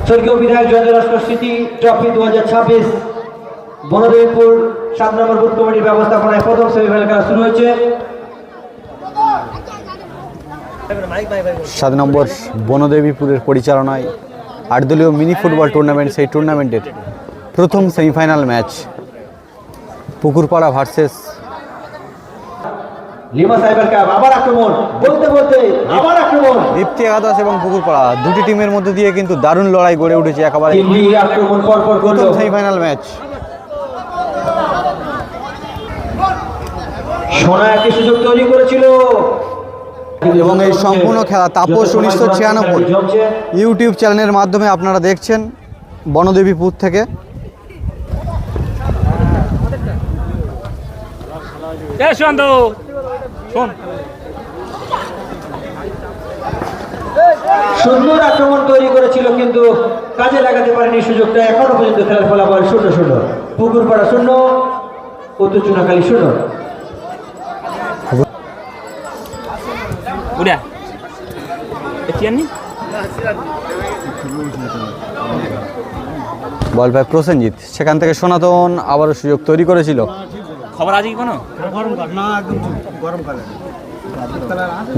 স্বর্গীয় বিধায়ক জয়ন্ত লস্কর স্মৃতি ট্রফি 2026 বনদেবীপুর 7 নম্বর বুথ কমিটির ব্যবস্থাপনায় প্রথম সেমিফাইনাল খেলা শুরু হয়েছে। 7 নম্বর বনদেবীপুরের পরিচালনায় 8 দলীয় মিনি ফুটবল টুর্নামেন্ট, সেই টুর্নামেন্টের প্রথম semifinal match Pukurpara versus lima cyber cab. আবার আক্রমণ, বলতে বলতে আবার আক্রমণ। দীপ্তি একাদশ এবং পুকুরপাড়া দুটি টিমের মধ্যে দিয়ে কিন্তু দারুণ লড়াই গড়ে উঠেছে একেবারে আক্রমণ পরপর প্রথম সেমিফাইনাল ম্যাচ। সোনা একটি সুযোগ তৈরি করেছিল এবং এই সম্পূর্ণ খেলা তাপস 1996 ইউটিউব চ্যানেলের মাধ্যমে আপনারা দেখছেন বনদেবীপুর থেকে। সুন্দর আক্রমণ তৈরি করেছিল কিন্তু কাজে লাগাতে পারেনি সুযোগটা। এখনো পর্যন্ত খেলার ফলাফল 0-0। পুকুরপাড়া 0, উত্তর চুনাখালী 0। বল পায় প্রসেনজিৎ, সেখান থেকে সনাতন আবারও সুযোগ তৈরি করেছিল। খবর আছে কি কোনো?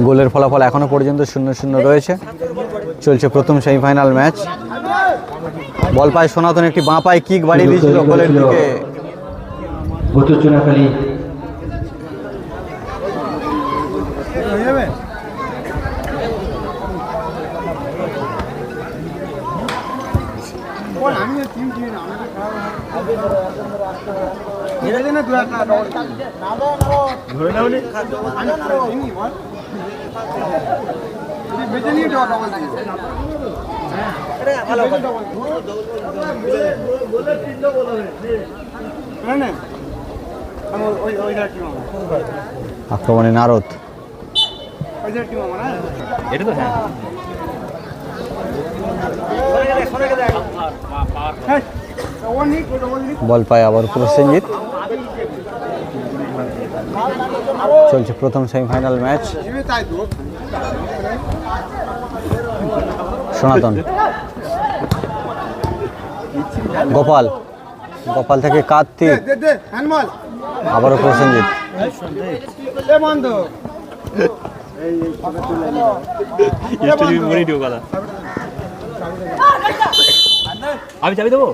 গোলের ফলাফল এখনো পর্যন্ত 0-0 রয়েছে। চলছে প্রথম সেমিফাইনাল ম্যাচ। বল পায় সনাতন, একটি বাঁ পায়ে কিক বাড়িয়ে দিয়েছিল গোলের দিকে। উত্তর চুনাখালী আক্রমণে নারদ। এটা তো হ্যাঁ বল পায় আবার প্রসেনজিৎ। চলছে প্রথম সেমিফাইনাল ম্যাচ। সনাতন, গোপাল, গোপাল থেকে কার্তিক, আবারও প্রসেনজিৎ। আমি চাবি দেবো।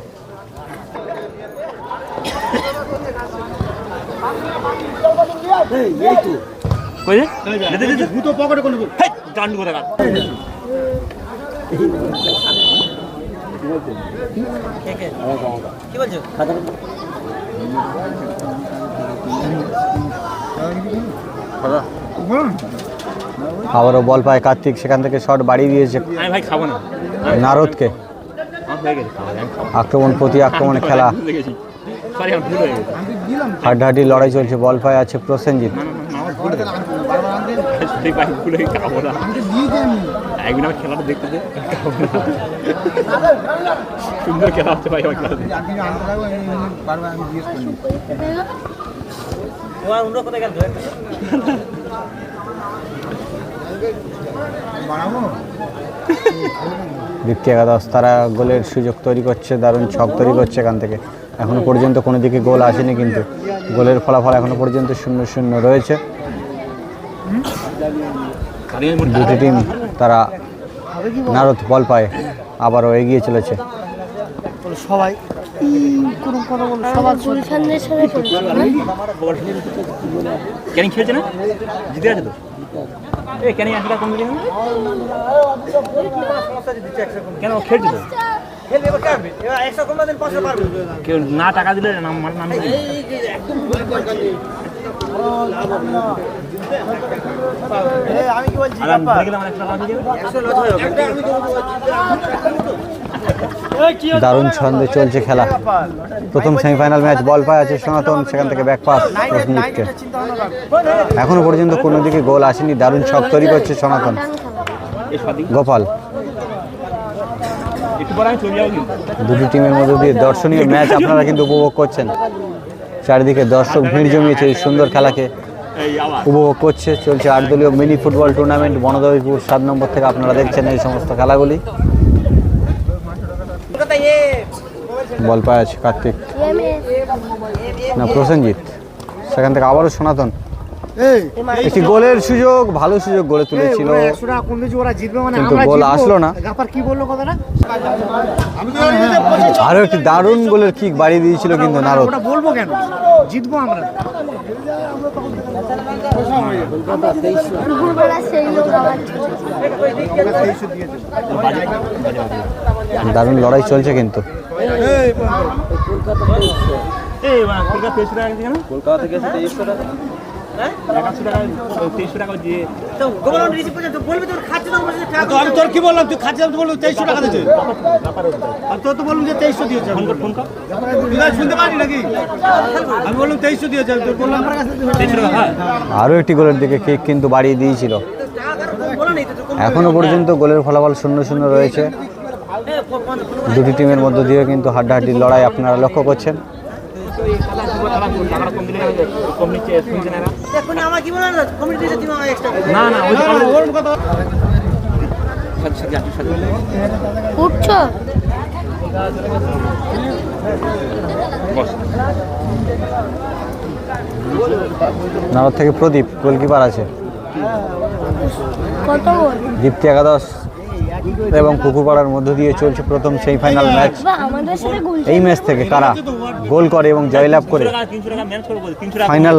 আবারও বল পায় কার্তিক, সেখান থেকে শট বাড়িয়ে দিয়েছে ভাই খাবো না নারদকে। আক্রমণ প্রতি আক্রমণে খেলা, হাড্ডাহাড্ডি লড়াই চলছে। বল পায় আছে প্রসেনজিৎ। খেলাটা দেখতে দে, সুন্দর খেলা হচ্ছে ভাই। দীপ্তি একাদশ তারা গোলের সুযোগ তৈরি করছে, দারুণ ছক তৈরি করছে এখান থেকে। এখনো পর্যন্ত কোনো দিকে গোল আসেনি, কিন্তু গোলের ফলাফল এখনো পর্যন্ত 0-0 রয়েছে। দুটি টিম তারা নারদ বল পায় আবারও এগিয়ে চলেছে। সবাই কেন খেলছে না? জিতে আছে তো। কেন কেন খেলছে তো? কেউ না টাকা দিলে নাম দারুণ ছন্দে চলছে খেলা। প্রথম সেমিফাইনাল ম্যাচ। বল পায় আছে সনাতন, সেখান থেকে ব্যাক পাস প্রসেনজিৎকে। এখনো পর্যন্ত কোনো দিকে গোল আসেনি, দারুণ ছক তৈরি করছে সনাতন। গোপাল, দুটি টিমের মধ্যে দিয়ে দর্শনীয় ম্যাচ আপনারা কিন্তু উপভোগ করছেন। চারিদিকে দর্শক ভিড় জমিয়েছে এই সুন্দর খেলাকে উপভোগ করছে। চলছে 8 দলীয় মিনি ফুটবল টুর্নামেন্ট বনদেবীপুর 7 নম্বর থেকে আপনারা দেখছেন এই সমস্ত খেলাগুলি। বল পায় আছে কার্তিক, না প্রসেনজিৎ, সেখান থেকে আবারও সনাতন। একটি গোলের সুযোগ, ভালো সুযোগ গড়ে তুলেছিল, কিন্তু গোল আসলো না। আরো একটি দারুণ গোলের কিক বাড়িয়ে দিয়েছিল কিন্তু নারদ। বলবো কেন, জিতবো আমরা। দারুণ লড়াই চলছে কিন্তু। কলকাতা থেকে 2300 টাকা, 2300 টাকা দিয়ে আমি তোর কি বললাম, তুই খাচ্ছিলাম তো বলবো 2300 টাকা দিয়েছে, আর তোর তো বললাম যে 2300 দিয়েছে। ফোন কর শুনতে পারি নাকি, আমি বললাম 2300 দিয়েছে, তোর বললাম 2300 টাকা। হ্যাঁ, আরও একটি গোলের দিকে কিক কিন্তু বাড়িয়ে দিয়েছিল। এখনো পর্যন্ত গোলের ফলাফল 0-0 রয়েছে। দুটি টিমের মধ্য দিয়ে কিন্তু হাড্ডাহাড্ডি লড়াই আপনারা লক্ষ্য করছেন। না না উঠছো নারদ থেকে প্রদীপ গোলকিপার আছে, কত গোল? দীপ্তি একাদশ এবং পুকুরপাড়ার মধ্য দিয়ে চলছে প্রথম সেমিফাইনাল ম্যাচ। আমাদের সাথে গোল এই ম্যাচ থেকে কারা গোল করে এবং জয়লাভ করে 300 টাকা ম্যানেজ করে বল, 300 টাকা ফাইনাল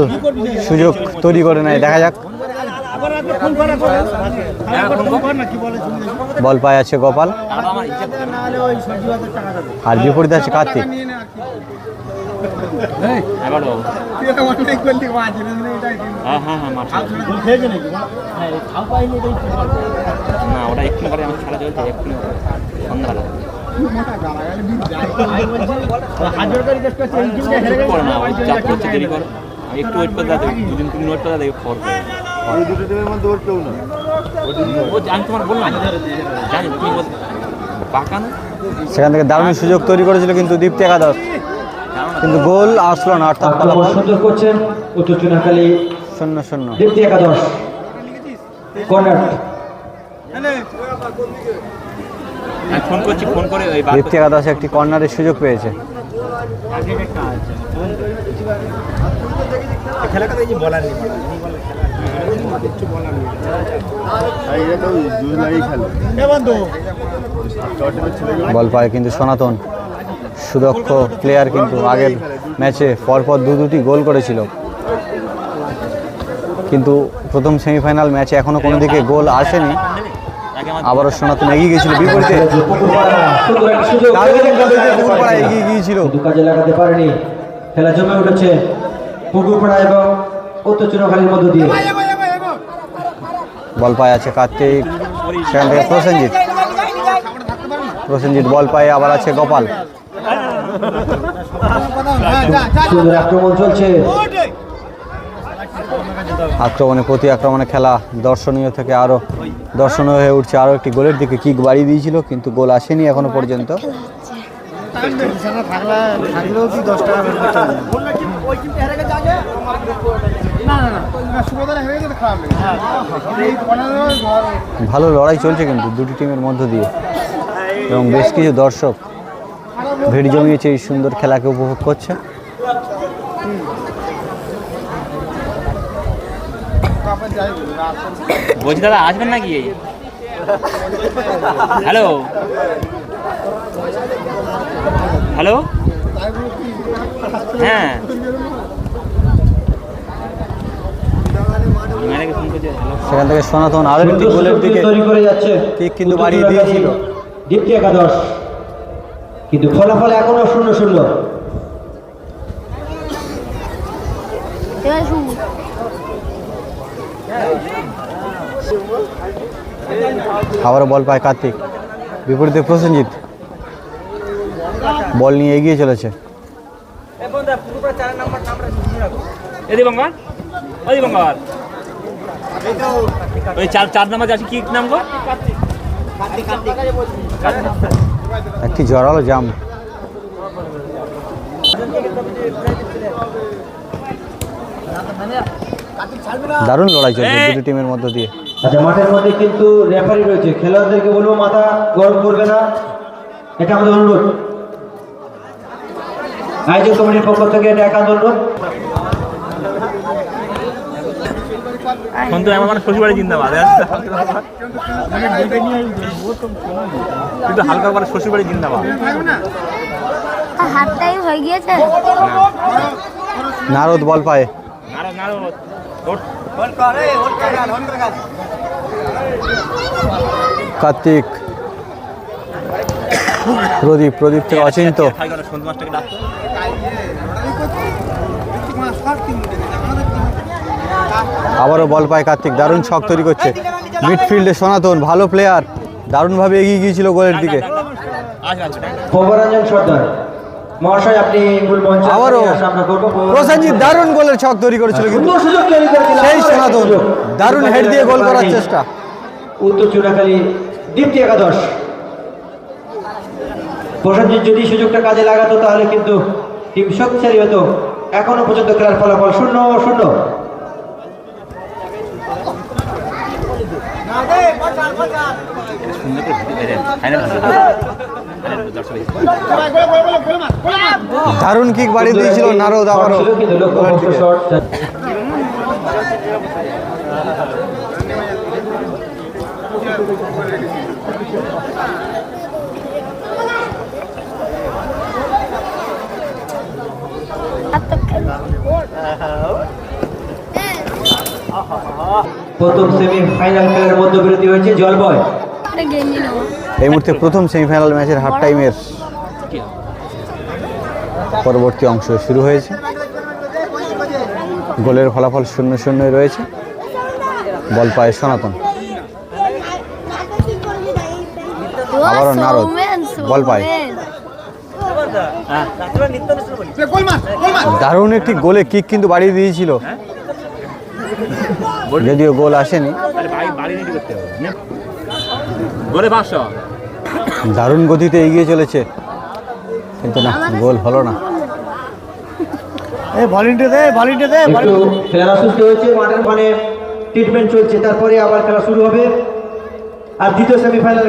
সুযোগ তৈরি করে নেয়, দেখা যাক। বল পায় আছে গোপাল, আর বিপরীতে আছে কার্তিক। হ্যাঁ না, ওটা একটু করে আমার খেলা চলছে, একটু সন্ধ্যাবেলা না, ওই চাপ করছে, দেরি করো, একটু ওয়েট করে দাও, 2-3 মিনিট ওয়েট করে দাও, ফোর আমি তোমার বললাম, জানি তুমি পাকা না। সেখান থেকে দারুণ সুযোগ তৈরি করেছিল কিন্তু দীপ্তি একাদশ, কিন্তু গোল আসলো না, অর্থাৎ ফলাফল সুন্দর করছেন উত্তর চুনাখালী 0-0। দীপ্তি একাদশ। কর্নার আমি ফোন করছি, ফোন করে ওই দীপ্তি একাদশ একটি কর্নারের সুযোগ পেয়েছে। বল পায় কিন্তু সনাতন, সুদক্ষ প্লেয়ার, কিন্তু আগের ম্যাচে পরপর দুটি গোল করেছিল, কিন্তু প্রথম সেমিফাইনাল ম্যাচে এখনো কোনো দিকে গোল আসেনি। আবারও সনাতন এগিয়ে গিয়েছিল, বিপরীতে পুকুরপাড়া এগিয়ে গিয়েছিল, কিন্তু কাজে লাগাতে পারেনি। খেলা জমে উঠেছে পুকুরপাড়া এবং উত্তর চুনাখালীর মধ্য দিয়ে। বল পায় আছে কার্তিক, সেখান থেকে প্রসেনজিৎ বল পায়, আবার আছে গোপাল। সুন্দর আক্রমণ চলছে, আক্রমণে প্রতি আক্রমণে খেলা দর্শনীয় থেকে আরও দর্শনীয় হয়ে উঠছে। আরও একটি গোলের দিকে কিক বাড়িয়ে দিয়েছিল, কিন্তু গোল আসেনি এখনো পর্যন্ত। ভালো লড়াই চলছে কিন্তু দুটি টিমের মধ্য দিয়ে, এবং বেশ কিছু দর্শক ভিড় জমিয়েছে এই সুন্দর খেলাকে উপভোগ করছে। বলছি দাদা আসবেন নাকি? হ্যালো হ্যালো, হ্যাঁ সেখান থেকে সনাতন আরো একটি গোলের দিকে তৈরি করে যাচ্ছে, কিক কিন্তু বাড়িয়ে দিয়েছিল দীপ্তি একাদশ, কিন্তু ফলাফল এখনো 0-0। আবারও বল পায় কার্তিক, বিপরীতে প্রসেনজিৎ বল নিয়ে এগিয়ে চলেছে। ওই 4 নাম্বার আছে, কি নাম গো? একটি জোরালো জাম, দারুণ লড়াই চলছে দুটি টিমের মধ্য দিয়ে। আচ্ছা, মাঠের মধ্যে কিন্তু রেফারি রয়েছে, খেলোয়াড়দেরকে বলবো মাথা গরম করবে না, এটা আমাদের অনুরোধ, আয়োজক কমিটির পক্ষ থেকে এটা একান্ত অনুরোধ। সন্তু আমার মানে শ্বশুরবাড়ি জিন্দাবাদ, কিন্তু হালকা করে শ্বশুরবাড়ি জিন্দাবাদ। হাফ টাইম হয়ে গিয়েছে। নারদ বল পায়, কার্তিক, প্রদীপ থেকে অচিন্ত, সন্তু মাস্টারকে ডাকতো। আবারও বল পায় কার্তিক, দারুণ ছক তৈরি করছে। মিডফিল্ডে সনাতন ভালো প্লেয়ার, দারুণভাবে এগিয়ে গিয়েছিল গোলের দিকে। প্রভরঞ্জন সর্দার মহাশয়, আপনি মূল মঞ্চে আবারও সামনে করব। প্রসেনজিৎ দারুণ গোলের ছক তৈরি করেছিল, কিন্তু সুন্দর সুযোগ তৈরি করেছিলেন সেই সনাতন দারুণ হেড দিয়ে গোল করার চেষ্টা। উত্তর চুনাখালী দীপ্তি একাদশ। প্রসেনজিৎ যদি সুযোগটা কাজে লাগাতো তাহলে কিন্তু টিম শক্তিশালী হতো। এখনো পর্যন্ত খেলার ফলাফল 0-0। দারুণ কিক বাড়িয়ে দিয়েছিল নারদ, আবারও ছিল কিন্তু লক্ষ্যভ্রষ্ট শট। প্রথম সেমিফাইনাল খেলার মধ্যবিরতি হয়েছে জলবয়। এই মুহূর্তে প্রথম সেমিফাইনাল ম্যাচের হাফ টাইমের পরবর্তী অংশ শুরু হয়েছে। গোলের ফলাফল 0-0 রয়েছে। বল পায় সনাতন, আবারও নারদ বল পায়। দারুণ একটি গোলে কিক কিন্তু বাড়িয়ে দিয়েছিল, যদিও গোল আসেনি। দারুণ গতিতে এগিয়ে চলেছে, কিন্তু না, গোল হলো না। একটু খেলার অসুস্থ হয়েছে, মাঠের মানে ট্রিটমেন্ট চলছে, তারপরে আবার খেলা শুরু হবে। আর দ্বিতীয় সেমিফাইনাল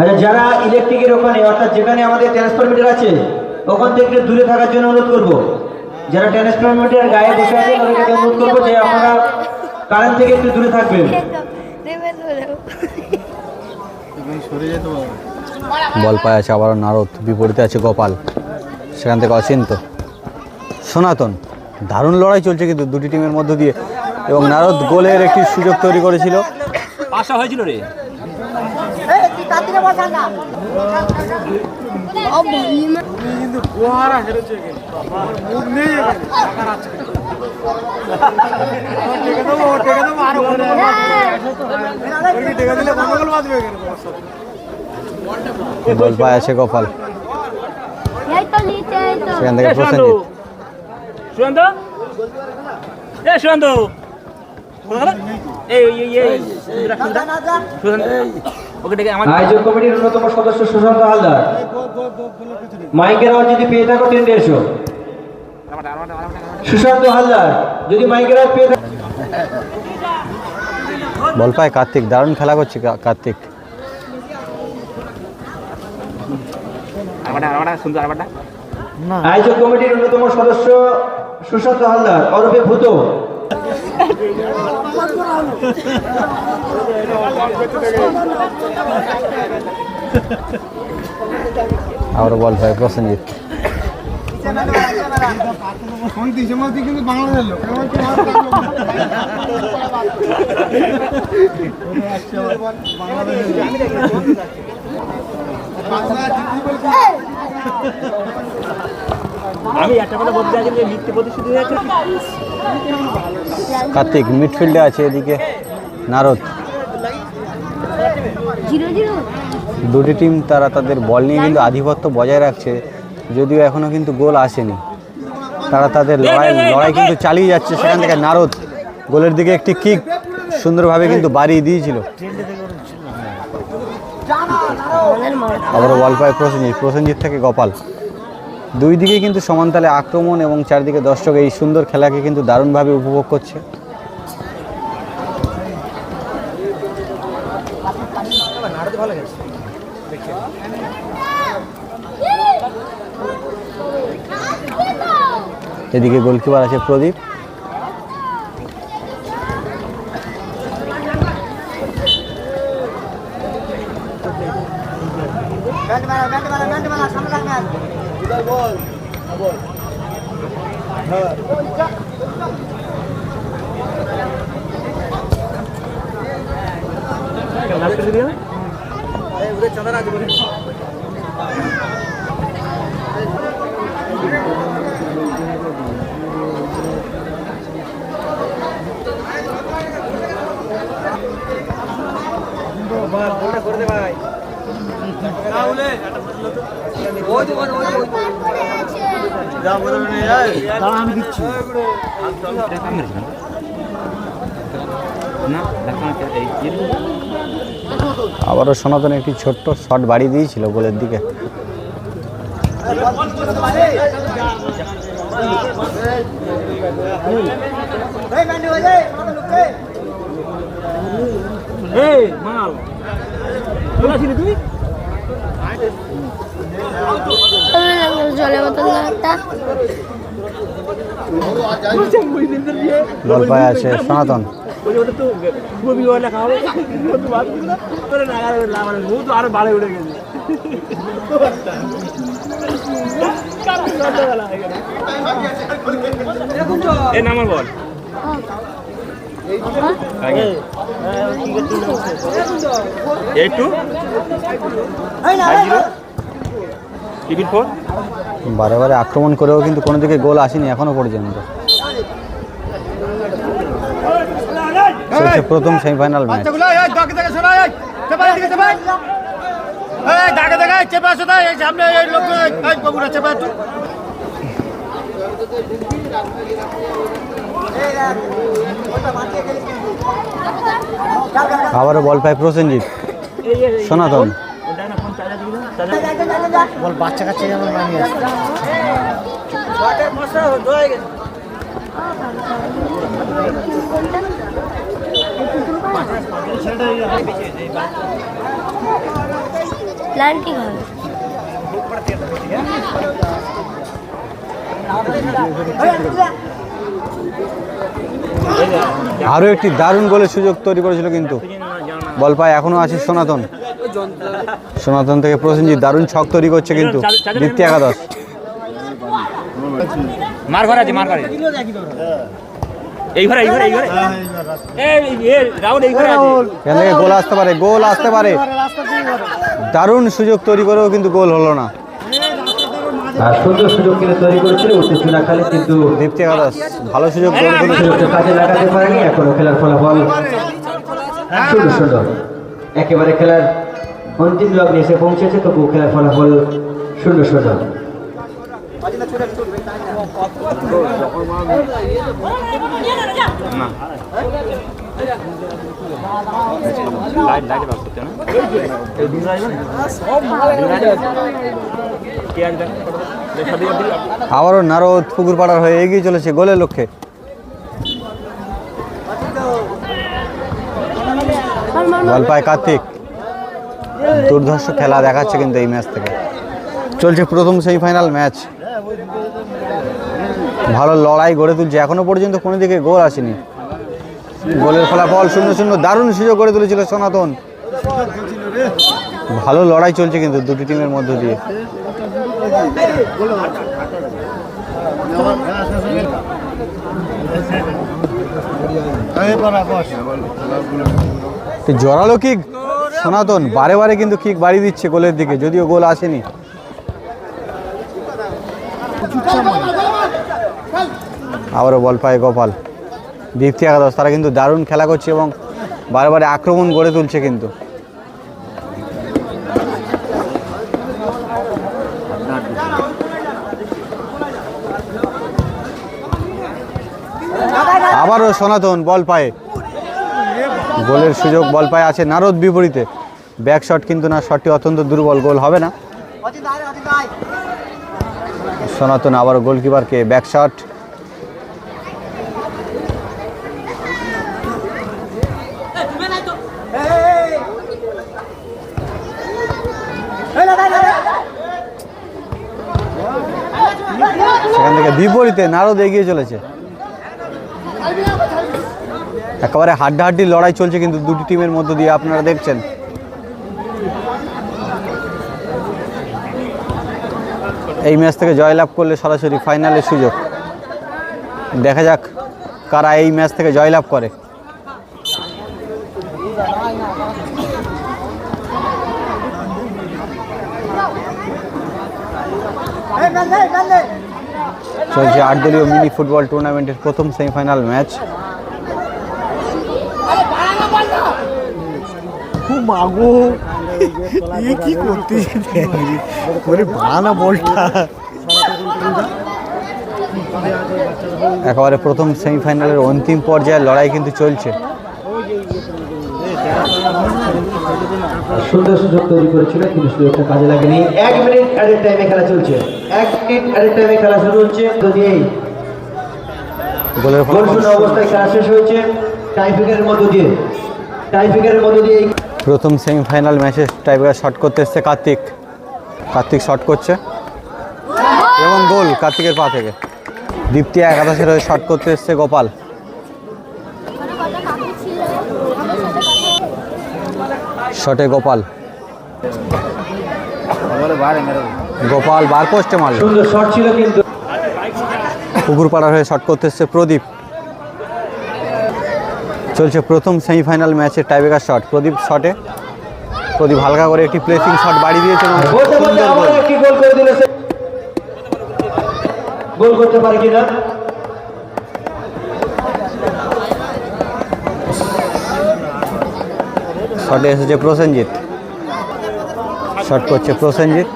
আচ্ছা, যারা ইলেকট্রিকের ওখানে অর্থাৎ যেখানে আমাদের ট্রান্সফরমিটার আছে ওখান থেকে একটু দূরে থাকার জন্য অনুরোধ করব। যারা ট্রান্সফরমিটার গায়ে বসে আছে তাদেরকে অনুরোধ করবো যে আপনারা কারেন্ট থেকে একটু দূরে থাকবেন। বল পায় আছে আবারও নারদ, বিপরীতে আছে গোপাল, সেখান থেকে অচিন্ত। সনাতন দারুণ লড়াই চলছে কিন্তু দুটি টিমের মধ্য দিয়ে, এবং নারদ গোলের একটি সুযোগ তৈরি করেছিল। পাশা হয়েছিল রে, বল পায় আছে গোপাল, সেখান থেকে প্রসেনজিৎ। সুশান্ত, সুশান্ত, আয়োজক কমিটির অন্যতম সদস্য সুশান্ত হালদার, মাইকের আওয়াজ যদি পেয়ে থাকো টেন্ডে এসো। সুশান্ত হালদার যদি মাইকের আওয়াজ পেয়ে থাকো। বল পায় কার্তিক, দারুণ খেলা করছে কার্তিক। আয়োজক কমিটির অন্যতম সদস্য সুশান্ত হালদার ওরফে ভূত। আবারও বল পায় প্রসেনজিৎ। আমি একটা কথা বলতে চাই যে মিথ্যে প্রতিশ্রুতি হয়েছে। কার্তিক মিডফিল্ডে আছে, এদিকে নারদ। দুটি টিম তারা তাদের বল নিয়ে কিন্তু আধিপত্য বজায় রাখছে, যদিও এখনো কিন্তু গোল আসেনি। তারা তাদের লড়াই কিন্তু চালিয়ে যাচ্ছে। সেখান থেকে নারদ গোলের দিকে একটি কিক সুন্দরভাবে কিন্তু বাড়িয়ে দিয়েছিল। আবারও বল পায় প্রসেনজিৎ থেকে গোপাল। দুই দিকে কিন্তু সমানতালে আক্রমণ এবং চারদিকে দর্শক এই সুন্দর খেলাকে কিন্তু দারুণভাবে উপভোগ করছে। এদিকে গোলকিপার আছে প্রদীপ। আমি দিচ্ছি না আবারও সনাতন একটি ছোট্ট শট বাড়িয়ে দিয়েছিল গোলের দিকে। মাল কোথা ছিলি তুই? জলে বোতল একটা বল পায়ে আছে সনাতন। আরো বাড়ে উঠে গেছে। এই নামার বল বারে বারে আক্রমণ করেও কিন্তু কোনো দিকে গোল আসেনি এখনো পর্যন্ত। চলছে প্রথম সেমিফাইনাল ম্যাচ। আবারও বল পায় প্রসেনজিৎ। সনাতন বল বাচ্চা কাচ্চা যেমন বানিয়ে আসছে। প্ল্যান কি হবে? আরও একটি দারুণ গোলের সুযোগ তৈরি করেছিল কিন্তু বল পায় এখনো আছে সনাতন। সনাতন থেকে প্রসেনজিৎ দারুণ ছক তৈরি করছে কিন্তু দ্বিতীয় একাদশ। মার ঘরে আছে, মার ঘরে এই ঘরে রাহুল এই ঘরে আছে। এখান থেকে গোল আসতে পারে, গোল আসতে পারে। দারুণ সুযোগ তৈরি করেও কিন্তু গোল হলো না। আর সুন্দর সুযোগ কিন্তু তৈরি করেছিল উত্তেজনা খালি, কিন্তু দীপ্তি একাদশ ভালো সুযোগ তৈরি করেছিল। সুযোগটা কাজে লাগাতে পারেনি। এখনো খেলার ফলাফল সুন্দর সুন্দর, একেবারে খেলার অন্তিম লগ্নে এসে পৌঁছেছে, তবু খেলার ফলাফল সুন্দর সুন্দর। আবারও নারদ পুকুরপাড়ার হয়ে এগিয়ে চলেছে গোলের লক্ষ্যে। বল পায় কার্তিক। দুর্ধর্ষ খেলা দেখাচ্ছে কিন্তু এই ম্যাচ থেকে। চলছে প্রথম সেমিফাইনাল ম্যাচ। ভালো লড়াই গড়ে তুলছে, এখনো পর্যন্ত কোনো দিকে গোল আসেনি। গোলের ফলাফল 0-0। দারুণ সুযোগ গড়ে তুলেছিল সনাতন। ভালো লড়াই চলছে কিন্তু দুটি টিমের মধ্য দিয়ে। জোরালো কিক সনাতন, বারে বারে কিন্তু কিক বাড়িয়ে দিচ্ছে গোলের দিকে, যদিও গোল আসেনি। আবারও বল পায় গোপাল। দীপ্তি একাদশ তারা কিন্তু দারুণ খেলা করছে এবং বারে বারে আক্রমণ গড়ে তুলছে কিন্তু। আবারও সনাতন বল পায়, গোলের সুযোগ বল পায় আছে নারদ বিপরীতে। ব্যাক শট কিন্তু না, শটটি অত্যন্ত দুর্বল, গোল হবে না। সনাতন আবারও গোলকিপারকে ব্যাক শট। সেখান থেকে বিপরীতে নারদ এগিয়ে চলেছে। একেবারে হাড্ডাহাড্ডি লড়াই চলছে কিন্তু দুটি টিমের মধ্য দিয়ে, আপনারা দেখছেন। এই ম্যাচ থেকে জয়লাভ করলে সরাসরি ফাইনালের সুযোগ। দেখা যাক কারা এই ম্যাচ থেকে জয়লাভ করে। চলছে 8 দলীয় মিনি ফুটবল টুর্নামেন্টের প্রথম সেমিফাইনাল ম্যাচ। মাগো কি করতে বানা বলটা একেবারে প্রথম সেমিফাইনালের অন্তিম পর্যায়ে লড়াই কিন্তু চলছে। সুন্দর সুযোগ তৈরি করেছিল কিন্তু সুযোগটা কাজে লাগেনি। 1 মিনিট অ্যাডেড টাইমে খেলা চলছে। 1 মিনিট অ্যাডেড টাইমে খেলা শুরু হচ্ছে। যদি গোলের গোল শূন্য অবস্থায় খেলা শেষ হয়েছে টাইব্রেকারের মধ্য দিয়ে। টাইব্রেকারের মধ্য দিয়ে প্রথম সেমিফাইনাল ম্যাচে টাইব্রেকার শট করতে এসছে কার্তিক। কার্তিক শট করছে এবং গোল কার্তিকের পা থেকে। দীপ্তি একাদশের হয়ে শট করতে এসছে গোপাল। শটে গোপাল, গোপাল বার পোস্টে মারল। সুন্দর শট ছিল কিন্তু পুকুরপাড়ার হয়ে শট করতে এসছে প্রদীপ। চলছে প্রথম সেমিফাইনাল ম্যাচের টাইব্রেকার শট। প্রদীপ শটে, প্রদীপ হালকা করে একটি প্লেসিং শট বাড়ি দিয়েছে এবং বলতে বলতে সুন্দর আবার গোল। একটি গোল করে দিল সে। গোল করতে পারে কিনা শটে এসেছে প্রসেনজিৎ। শট করছে প্রসেনজিৎ।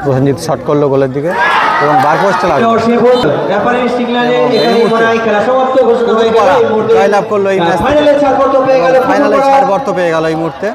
প্রসেনজিৎ শট করলো গোলের দিকে এবং বার পোস্টে লাগলো। রেফারির সিগন্যালে এখানে মনে হয় খেলা সমাপ্ত ঘোষণা হয়ে গেল। এই মুহূর্তে জয়লাভ করলো এই ম্যাচ। ফাইনালে ছাড়পত্র পেয়ে গেল। ফাইনালে ছাড়পত্র পেয়ে গেল এই মুহূর্তে।